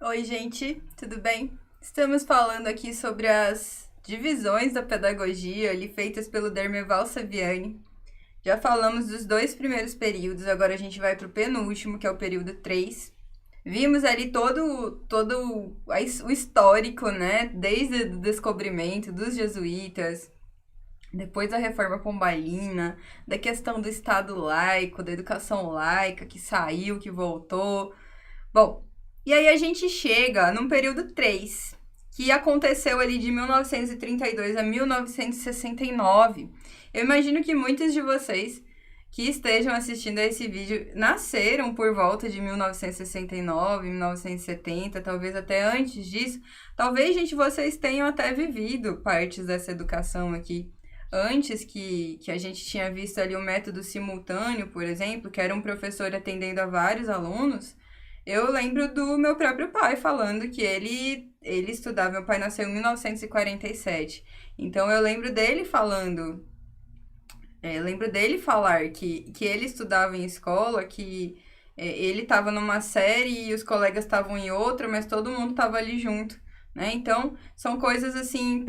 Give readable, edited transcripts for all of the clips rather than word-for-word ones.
Oi, gente, tudo bem? Estamos falando aqui sobre as divisões da pedagogia ali feitas pelo Dermeval Saviani. Já falamos dos dois primeiros períodos, agora a gente vai para o penúltimo, que é o período 3. Vimos ali o histórico, né? Desde o descobrimento dos jesuítas, depois da reforma pombalina, da questão do Estado laico, da educação laica, que saiu, que voltou. Bom, e aí a gente chega num período 3, que aconteceu ali de 1932 a 1969. Eu imagino que muitos de vocês que estejam assistindo a esse vídeo nasceram por volta de 1969, 1970, talvez até antes disso. Talvez, gente, vocês tenham até vivido partes dessa educação aqui. Antes que a gente tinha visto ali o método simultâneo, por exemplo, que era um professor atendendo a vários alunos. Eu lembro do meu próprio pai falando que ele estudava. Meu pai nasceu em 1947. Então eu lembro dele falando. Lembro dele falar que ele estudava em escola, que ele estava numa série e os colegas estavam em outra, mas todo mundo estava ali junto, né? Então, são coisas assim,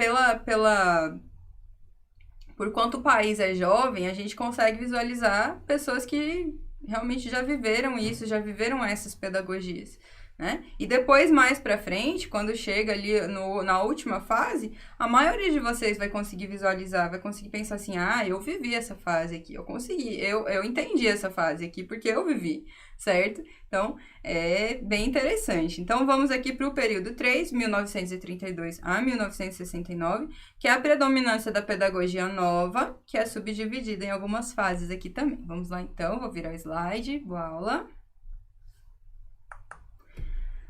por quanto o país é jovem, a gente consegue visualizar pessoas que realmente já viveram isso, já viveram essas pedagogias, né? E depois, mais pra frente, quando chega ali na última fase, a maioria de vocês vai conseguir visualizar, vai conseguir pensar assim, eu vivi essa fase aqui, eu consegui, eu entendi essa fase aqui, porque eu vivi, certo? Então, é bem interessante. Então, vamos aqui para o período 3, 1932 a 1969, que é a predominância da pedagogia nova, que é subdividida em algumas fases aqui também. Vamos lá, então, vou virar o slide, boa aula.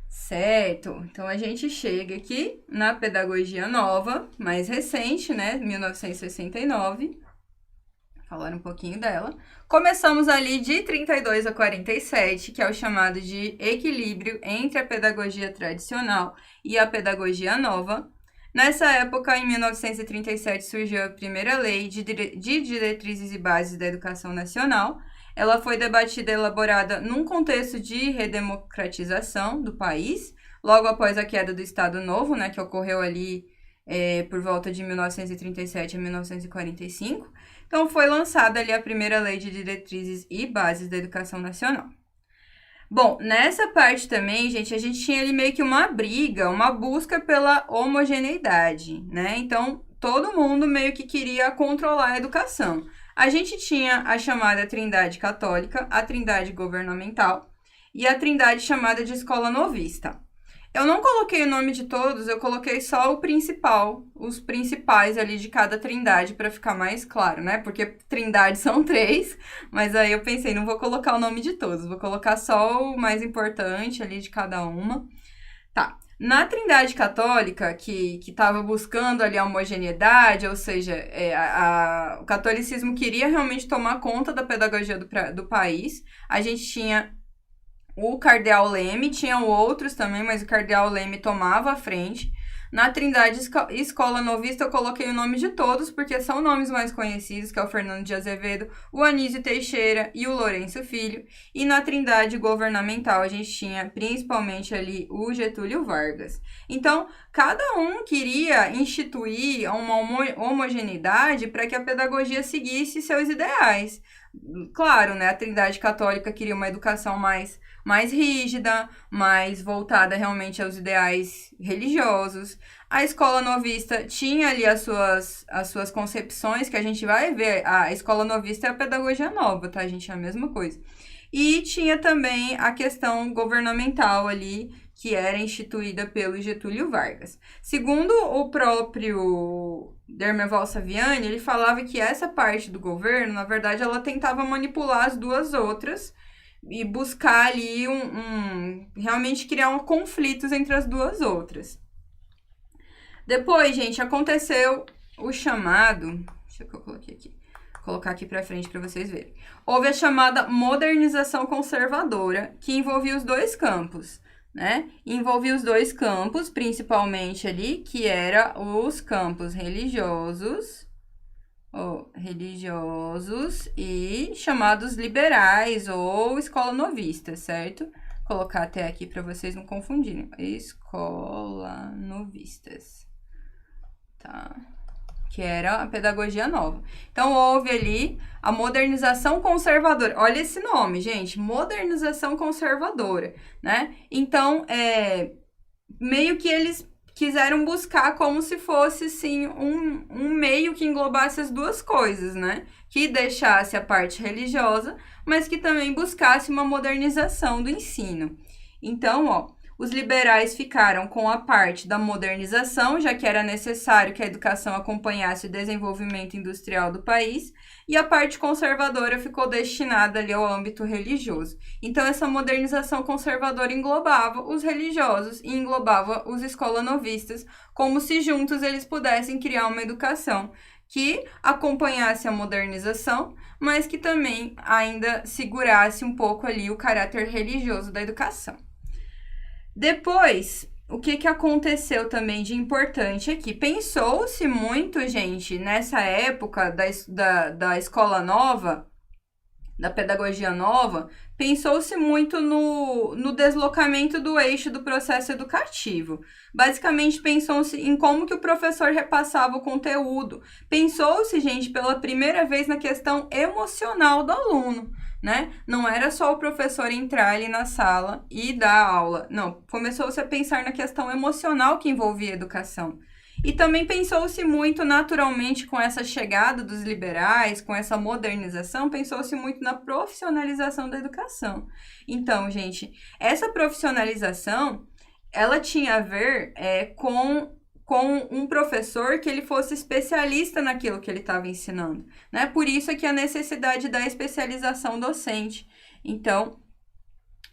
Certo, então a gente chega aqui na pedagogia nova, mais recente, né, 1969, falar um pouquinho dela. Começamos ali de 32 a 47, que é o chamado de equilíbrio entre a pedagogia tradicional e a pedagogia nova. Nessa época, em 1937, surgiu a primeira lei de diretrizes e bases da educação nacional. Ela foi debatida e elaborada num contexto de redemocratização do país, logo após a queda do Estado Novo, né, que ocorreu ali por volta de 1937 a 1945. Então, foi lançada ali a primeira lei de diretrizes e bases da educação nacional. Bom, nessa parte também, gente, a gente tinha ali meio que uma briga, uma busca pela homogeneidade, né? Então, todo mundo meio que queria controlar a educação. A gente tinha a chamada Trindade Católica, a Trindade Governamental e a Trindade chamada de Escola Novista. Eu não coloquei o nome de todos, eu coloquei só o principal, os principais ali de cada trindade para ficar mais claro, né? Porque trindade são 3, mas aí eu pensei, não vou colocar o nome de todos, vou colocar só o mais importante ali de cada uma. Tá. Na Trindade Católica, que estava buscando ali a homogeneidade, ou seja, o catolicismo queria realmente tomar conta da pedagogia do país, a gente tinha o Cardeal Leme, tinham outros também, mas o Cardeal Leme tomava a frente. Na Trindade Escola Novista eu coloquei o nome de todos, porque são nomes mais conhecidos, que é o Fernando de Azevedo, o Anísio Teixeira e o Lourenço Filho. E na Trindade Governamental a gente tinha principalmente ali o Getúlio Vargas. Então, cada um queria instituir uma homogeneidade para que a pedagogia seguisse seus ideais. Claro, né, a Trindade Católica queria uma educação mais rígida, mais voltada realmente aos ideais religiosos. A escola novista tinha ali as suas concepções, que a gente vai ver. A escola novista é a pedagogia nova, tá, gente? É a mesma coisa. E tinha também a questão governamental ali, que era instituída pelo Getúlio Vargas. Segundo o próprio Dermeval Saviani, ele falava que essa parte do governo, na verdade, ela tentava manipular as duas outras e buscar ali realmente criar conflitos entre as duas outras. Depois, gente, aconteceu o chamado... Deixa eu colocar aqui. Vou colocar aqui pra frente para vocês verem. Houve a chamada modernização conservadora, que envolvia os dois campos, né? Envolvia os dois campos, principalmente ali, que era os campos religiosos e chamados liberais ou escola novista, certo? colocar até aqui para vocês não confundirem. Escola Novistas. Tá? Que era a pedagogia nova. Então, houve ali a modernização conservadora. Olha esse nome, gente. Modernização conservadora, né? Então, meio que eles quiseram buscar como se fosse, sim, um meio que englobasse as duas coisas, né? Que deixasse a parte religiosa, mas que também buscasse uma modernização do ensino. Então, ó, os liberais ficaram com a parte da modernização, já que era necessário que a educação acompanhasse o desenvolvimento industrial do país, e a parte conservadora ficou destinada ali ao âmbito religioso. Então, essa modernização conservadora englobava os religiosos e englobava os escolanovistas, como se juntos eles pudessem criar uma educação que acompanhasse a modernização, mas que também ainda segurasse um pouco ali o caráter religioso da educação. Depois, o que aconteceu também de importante aqui? Pensou-se muito, gente, nessa época da escola nova, da pedagogia nova, pensou-se muito no deslocamento do eixo do processo educativo. Basicamente, pensou-se em como que o professor repassava o conteúdo. Pensou-se, gente, pela primeira vez na questão emocional do aluno, né? Não era só o professor entrar ali na sala e dar aula. Não, começou-se a pensar na questão emocional que envolvia a educação. E também pensou-se muito naturalmente com essa chegada dos liberais, com essa modernização, pensou-se muito na profissionalização da educação. Então, gente, essa profissionalização, ela tinha a ver com um professor que ele fosse especialista naquilo que ele estava ensinando, né? Por isso é que a necessidade da especialização docente. Então,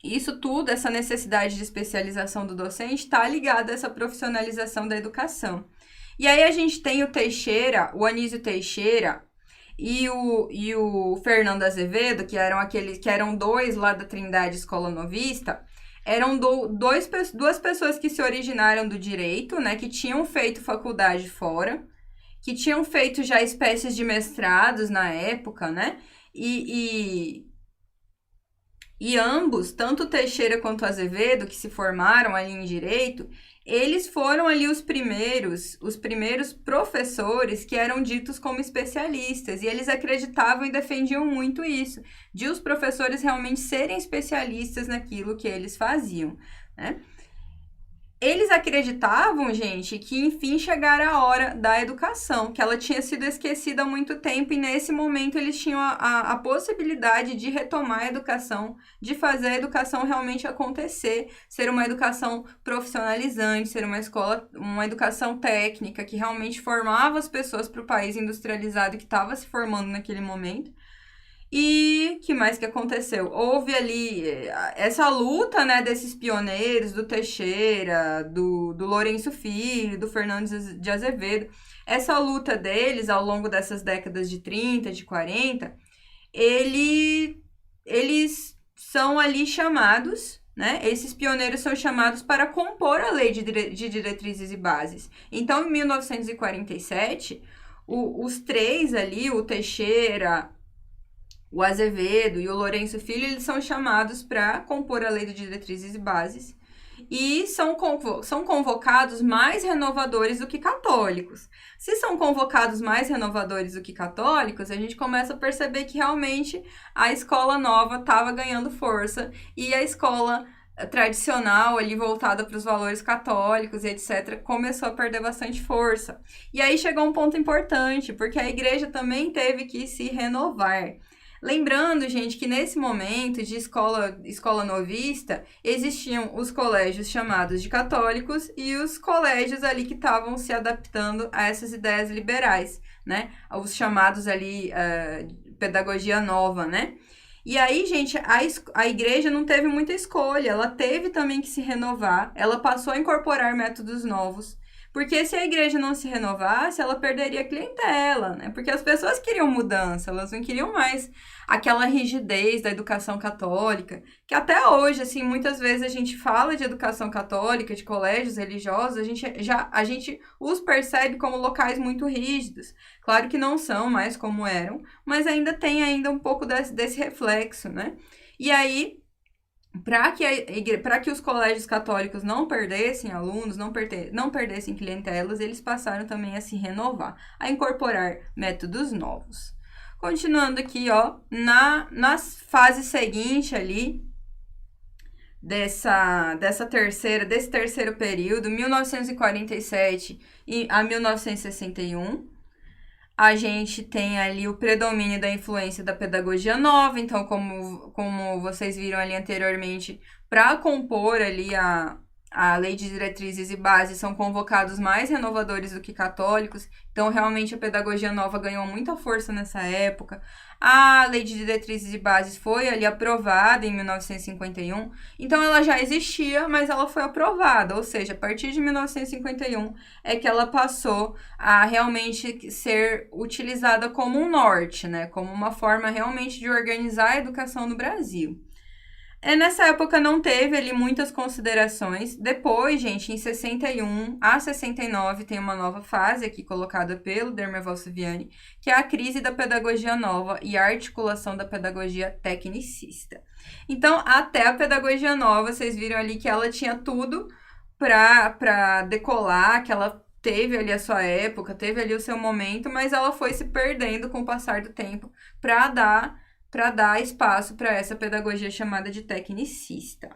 isso tudo, essa necessidade de especialização do docente, está ligada a essa profissionalização da educação. E aí a gente tem o Teixeira, o Anísio Teixeira e o Fernando Azevedo, que eram dois lá da Trindade Escola Novista. Eram duas pessoas que se originaram do direito, né? Que tinham feito faculdade fora, que tinham feito já espécies de mestrados na época, né? E ambos, tanto Teixeira quanto Azevedo, que se formaram ali em direito, eles foram ali os primeiros professores que eram ditos como especialistas, e eles acreditavam e defendiam muito isso, de os professores realmente serem especialistas naquilo que eles faziam, né? Eles acreditavam, gente, que enfim chegara a hora da educação, que ela tinha sido esquecida há muito tempo, e nesse momento eles tinham a possibilidade de retomar a educação, de fazer a educação realmente acontecer, ser uma educação profissionalizante, ser uma educação técnica que realmente formava as pessoas para o país industrializado que estava se formando naquele momento. E que mais que aconteceu? Houve ali essa luta, né, desses pioneiros, do Teixeira, do Lourenço Filho, do Fernando de Azevedo. Essa luta deles, ao longo dessas décadas de 30, de 40, eles são ali chamados, né? Esses pioneiros são chamados para compor a Lei de Diretrizes e Bases. Então, em 1947, os três ali, o Teixeira, o Azevedo e o Lourenço Filho, eles são chamados para compor a Lei de Diretrizes e Bases e são convocados mais renovadores do que católicos. Se são convocados mais renovadores do que católicos, a gente começa a perceber que realmente a escola nova estava ganhando força e a escola tradicional, ali voltada para os valores católicos e etc., começou a perder bastante força. E aí chegou um ponto importante, porque a igreja também teve que se renovar. Lembrando, gente, que nesse momento de escola novista, existiam os colégios chamados de católicos e os colégios ali que estavam se adaptando a essas ideias liberais, né? Os chamados ali pedagogia nova, né? E aí, gente, a igreja não teve muita escolha, ela teve também que se renovar, ela passou a incorporar métodos novos. Porque se a igreja não se renovasse, ela perderia a clientela, né? Porque as pessoas queriam mudança, elas não queriam mais aquela rigidez da educação católica, que até hoje, assim, muitas vezes a gente fala de educação católica, de colégios religiosos, a gente os percebe como locais muito rígidos. Claro que não são mais como eram, mas ainda tem um pouco desse reflexo, né? E aí, para que os colégios católicos não perdessem alunos, não perdessem clientelas, eles passaram também a se renovar, a incorporar métodos novos. Continuando aqui, ó, na fase seguinte ali, desse terceiro período, 1947 a 1961, a gente tem ali o predomínio da influência da pedagogia nova. Então, como vocês viram ali anteriormente, para compor ali a Lei de Diretrizes e Bases, são convocados mais renovadores do que católicos. Então, realmente, a pedagogia nova ganhou muita força nessa época. A Lei de Diretrizes e Bases foi ali aprovada em 1951. Então, ela já existia, mas ela foi aprovada. Ou seja, a partir de 1951 é que ela passou a realmente ser utilizada como um norte, né? Como uma forma realmente de organizar a educação no Brasil. Nessa época não teve ali muitas considerações. Depois, gente, em 61 a 69, tem uma nova fase aqui colocada pelo Dermerval Saviani, que é a crise da pedagogia nova e a articulação da pedagogia tecnicista. Então, até a pedagogia nova, vocês viram ali que ela tinha tudo para decolar, que ela teve ali a sua época, teve ali o seu momento, mas ela foi se perdendo com o passar do tempo para dar espaço para essa pedagogia chamada de tecnicista.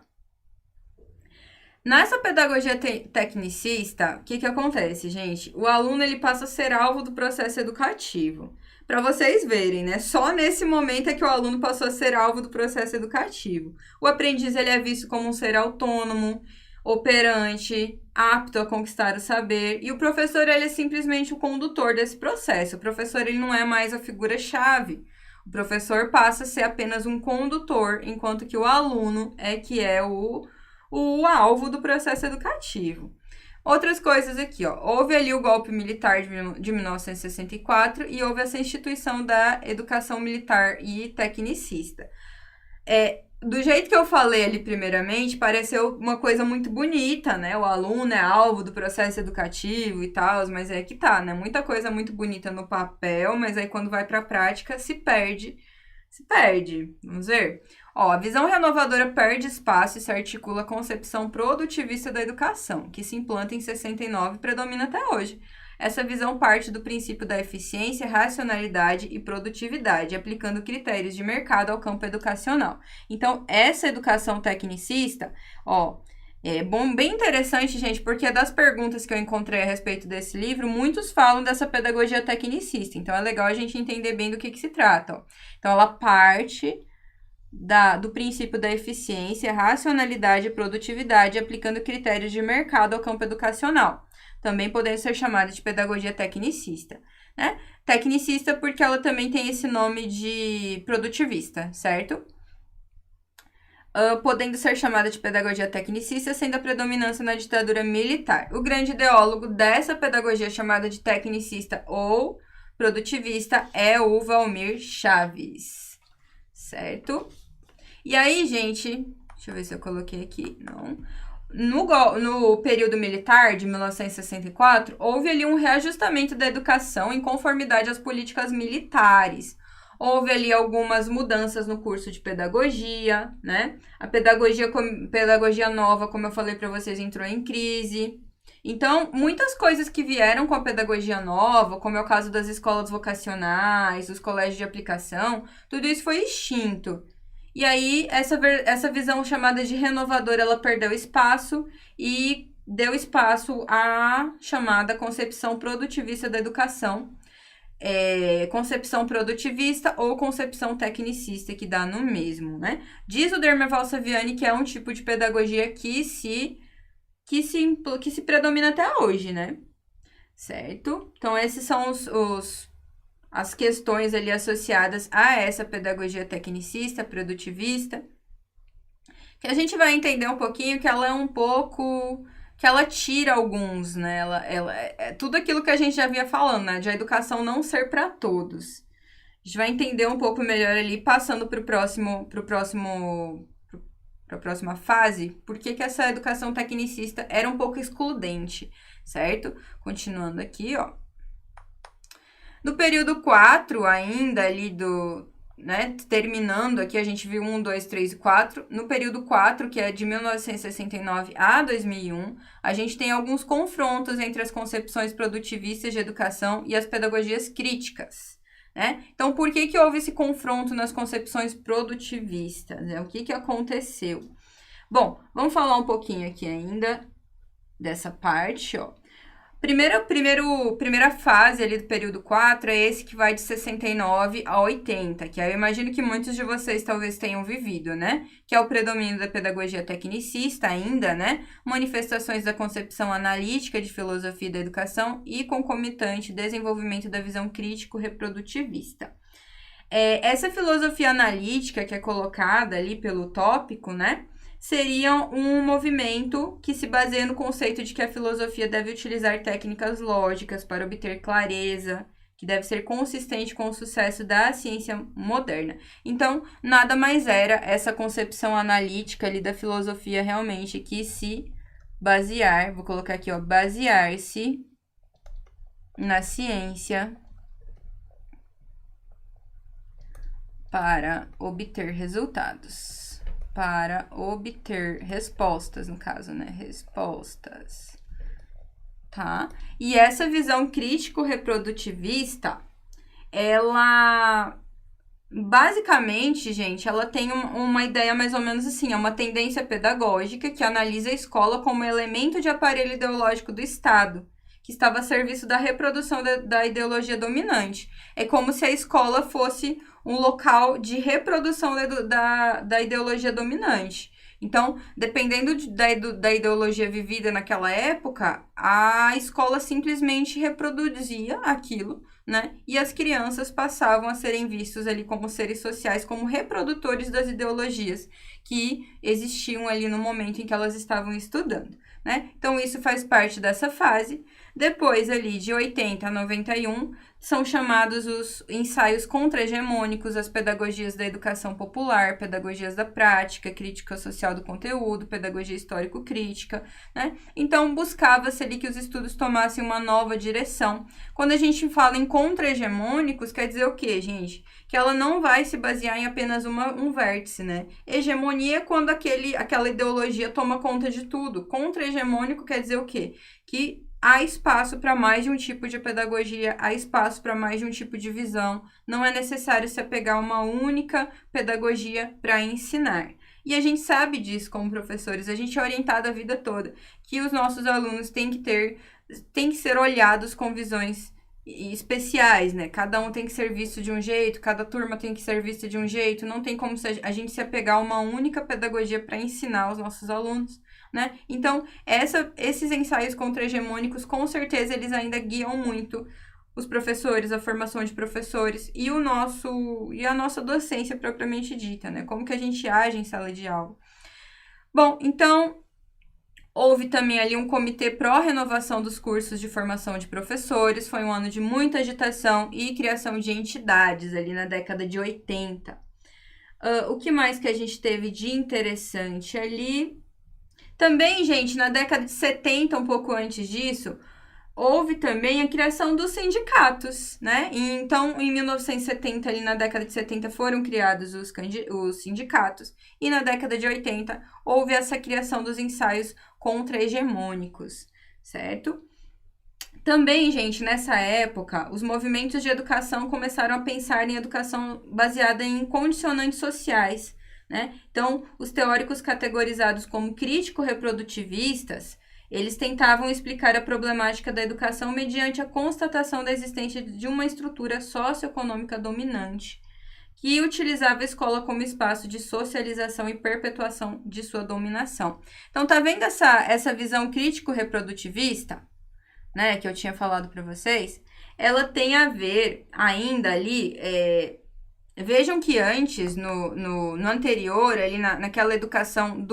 Nessa pedagogia tecnicista, o que acontece, gente? O aluno ele passa a ser alvo do processo educativo. Para vocês verem, né? Só nesse momento é que o aluno passou a ser alvo do processo educativo. O aprendiz ele é visto como um ser autônomo, operante, apto a conquistar o saber, e o professor ele é simplesmente o condutor desse processo. O professor ele não é mais a figura-chave. O professor passa a ser apenas um condutor, enquanto que o aluno é o alvo do processo educativo. Outras coisas aqui, ó. Houve ali o golpe militar de 1964 e houve essa instituição da educação militar e tecnicista. Do jeito que eu falei ali primeiramente, pareceu uma coisa muito bonita, né? O aluno é alvo do processo educativo e tal, mas é que tá, né? Muita coisa muito bonita no papel, mas aí quando vai pra prática se perde. Vamos ver? Ó, a visão renovadora perde espaço e se articula a concepção produtivista da educação, que se implanta em 69 e predomina até hoje. Essa visão parte do princípio da eficiência, racionalidade e produtividade, aplicando critérios de mercado ao campo educacional. Então, essa educação tecnicista, ó, bem interessante, gente, porque das perguntas que eu encontrei a respeito desse livro, muitos falam dessa pedagogia tecnicista. Então, é legal a gente entender bem do que se trata, ó. Então, ela parte do princípio da eficiência, racionalidade e produtividade, aplicando critérios de mercado ao campo educacional. Também podendo ser chamada de pedagogia tecnicista, né? Tecnicista porque ela também tem esse nome de produtivista, certo? Podendo ser chamada de pedagogia tecnicista, sendo a predominância na ditadura militar. O grande ideólogo dessa pedagogia chamada de tecnicista ou produtivista é o Valmir Chaves, certo? E aí, gente, deixa eu ver se eu coloquei aqui, não. No período militar de 1964, houve ali um reajustamento da educação em conformidade às políticas militares. Houve ali algumas mudanças no curso de pedagogia, né? A pedagogia nova, como eu falei para vocês, entrou em crise. Então, muitas coisas que vieram com a pedagogia nova, como é o caso das escolas vocacionais, dos colégios de aplicação, tudo isso foi extinto. E aí, essa visão chamada de renovadora, ela perdeu espaço e deu espaço à chamada concepção produtivista da educação. Concepção produtivista ou concepção tecnicista, que dá no mesmo, né? Diz o Dermerval Saviani que é um tipo de pedagogia que se predomina até hoje, né? Certo? Então, esses são as questões ali associadas a essa pedagogia tecnicista, produtivista, que a gente vai entender um pouquinho que ela é um pouco, que ela tira alguns, né? Ela é tudo aquilo que a gente já vinha falando, né? De a educação não ser para todos. A gente vai entender um pouco melhor ali, passando para a próxima fase, por que essa educação tecnicista era um pouco excludente, certo? Continuando aqui, ó. No período 4, ainda ali né, terminando aqui, a gente viu 1, 2, 3 e 4. No período 4, que é de 1969 a 2001, a gente tem alguns confrontos entre as concepções produtivistas de educação e as pedagogias críticas, né? Então, por que houve esse confronto nas concepções produtivistas? Né? O que aconteceu? Bom, vamos falar um pouquinho aqui ainda dessa parte, ó. Primeira fase ali do período 4 é esse que vai de 69 a 80, que eu imagino que muitos de vocês talvez tenham vivido, né? Que é o predomínio da pedagogia tecnicista ainda, né? Manifestações da concepção analítica de filosofia da educação e concomitante desenvolvimento da visão crítico-reprodutivista. Essa filosofia analítica que é colocada ali pelo tópico, né? Seria um movimento que se baseia no conceito de que a filosofia deve utilizar técnicas lógicas para obter clareza, que deve ser consistente com o sucesso da ciência moderna. Então, nada mais era essa concepção analítica ali da filosofia realmente que se basear, vou colocar aqui, ó, basear-se na ciência para obter resultados. Para obter respostas, no caso, né? Respostas, tá? E essa visão crítico-reprodutivista, ela, basicamente, gente, ela tem uma ideia mais ou menos assim, é uma tendência pedagógica que analisa a escola como elemento de aparelho ideológico do Estado, que estava a serviço da reprodução da ideologia dominante. É como se a escola fosse um local de reprodução da ideologia dominante. Então, dependendo da ideologia vivida naquela época, a escola simplesmente reproduzia aquilo, né? E as crianças passavam a serem vistos ali como seres sociais, como reprodutores das ideologias que existiam ali no momento em que elas estavam estudando, né? Então, isso faz parte dessa fase. Depois, ali, de 80 a 91, são chamados os ensaios contra-hegemônicos, as pedagogias da educação popular, pedagogias da prática, crítica social do conteúdo, pedagogia histórico-crítica, né? Então, buscava-se ali que os estudos tomassem uma nova direção. Quando a gente fala em contra-hegemônicos, quer dizer o quê, gente? Que ela não vai se basear em apenas um vértice, né? Hegemonia é quando aquela ideologia toma conta de tudo. Contra-hegemônico quer dizer o quê? Que há espaço para mais de um tipo de pedagogia, há espaço para mais de um tipo de visão. Não é necessário se apegar a uma única pedagogia para ensinar. E a gente sabe disso como professores, a gente é orientado a vida toda, que os nossos alunos têm que ser olhados com visões especiais, né? Cada um tem que ser visto de um jeito, cada turma tem que ser vista de um jeito, não tem como a gente se apegar a uma única pedagogia para ensinar os nossos alunos, né? Então, esses ensaios contra-hegemônicos, com certeza, eles ainda guiam muito os professores, a formação de professores e a nossa docência propriamente dita, né? Como que a gente age em sala de aula. Bom, então, houve também ali um comitê pró-renovação dos cursos de formação de professores, foi um ano de muita agitação e criação de entidades ali na década de 80. O que mais que a gente teve de interessante ali? Também, gente, na década de 70, um pouco antes disso, houve também a criação dos sindicatos, né? Então, em 1970, ali na década de 70, foram criados os sindicatos. E na década de 80, houve essa criação dos ensaios contra-hegemônicos, certo? Também, gente, nessa época, os movimentos de educação começaram a pensar em educação baseada em condicionantes sociais, né? Então, os teóricos categorizados como crítico-reprodutivistas, eles tentavam explicar a problemática da educação mediante a constatação da existência de uma estrutura socioeconômica dominante, que utilizava a escola como espaço de socialização e perpetuação de sua dominação. Então, tá vendo essa visão crítico-reprodutivista, né, que eu tinha falado para vocês? Ela tem a ver ainda ali... Vejam que antes, no anterior, ali naquela educação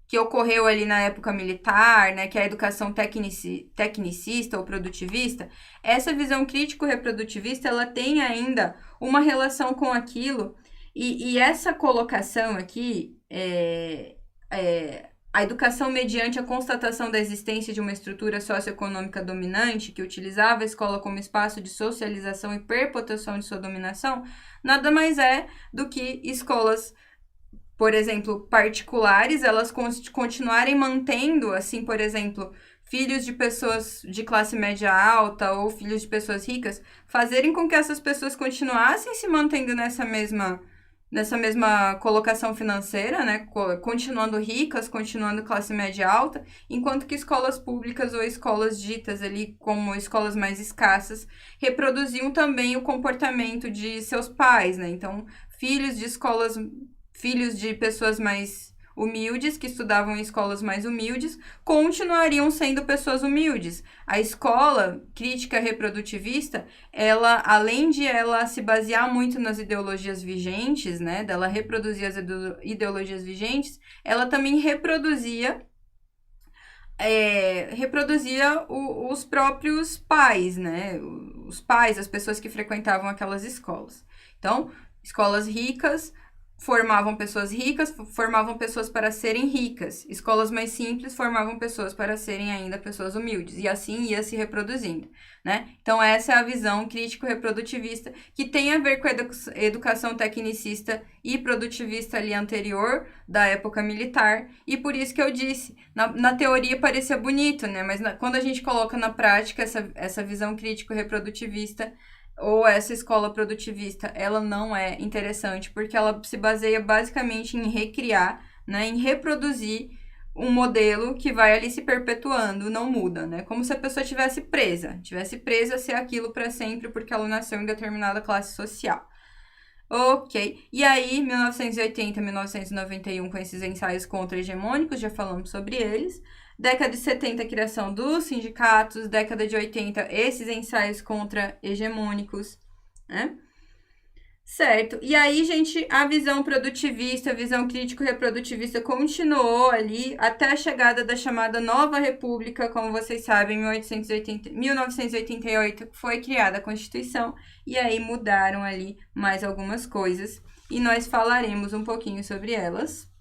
que ocorreu ali na época militar, né, que é a educação tecnicista ou produtivista, essa visão crítico-reprodutivista, ela tem ainda uma relação com aquilo, e essa colocação aqui, a educação mediante a constatação da existência de uma estrutura socioeconômica dominante que utilizava a escola como espaço de socialização e perpetuação de sua dominação, nada mais é do que escolas, por exemplo, particulares, elas continuarem mantendo, assim, por exemplo, filhos de pessoas de classe média alta ou filhos de pessoas ricas, fazerem com que essas pessoas continuassem se mantendo nessa mesma colocação financeira, né? Continuando ricas, continuando classe média alta, enquanto que escolas públicas ou escolas ditas ali como escolas mais escassas reproduziam também o comportamento de seus pais, né? Então, filhos de pessoas mais humildes, que estudavam em escolas mais humildes, continuariam sendo pessoas humildes. A escola crítica reprodutivista, ela, além de ela se basear muito nas ideologias vigentes, né, dela reproduzir as ideologias vigentes, ela também reproduzia os próprios pais, né, os pais, as pessoas que frequentavam aquelas escolas. Então, escolas ricas formavam pessoas para serem ricas. Escolas mais simples formavam pessoas para serem ainda pessoas humildes. E assim ia se reproduzindo, né? Então, essa é a visão crítico-reprodutivista, que tem a ver com a educação tecnicista e produtivista ali anterior, da época militar. E por isso que eu disse, na teoria parecia bonito, né? Mas quando a gente coloca na prática essa visão crítico-reprodutivista, ou essa escola produtivista, ela não é interessante, porque ela se baseia basicamente em recriar, né, em reproduzir um modelo que vai ali se perpetuando, não muda, né? Como se a pessoa tivesse presa a ser aquilo para sempre, porque ela nasceu em determinada classe social. Ok, e aí, 1980, 1991, com esses ensaios contra-hegemônicos, já falamos sobre eles. Década de 70, a criação dos sindicatos. Década de 80, esses ensaios contra-hegemônicos, né? Certo. E aí, gente, a visão produtivista, a visão crítico-reprodutivista continuou ali até a chegada da chamada Nova República. Como vocês sabem, em 1988 foi criada a Constituição e aí mudaram ali mais algumas coisas e nós falaremos um pouquinho sobre elas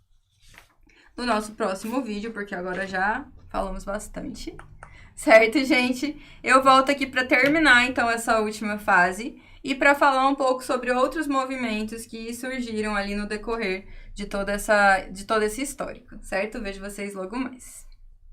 no nosso próximo vídeo, porque agora já falamos bastante. Certo, gente? Eu volto aqui para terminar, então, essa última fase e para falar um pouco sobre outros movimentos que surgiram ali no decorrer de todo esse histórico, certo? Vejo vocês logo mais.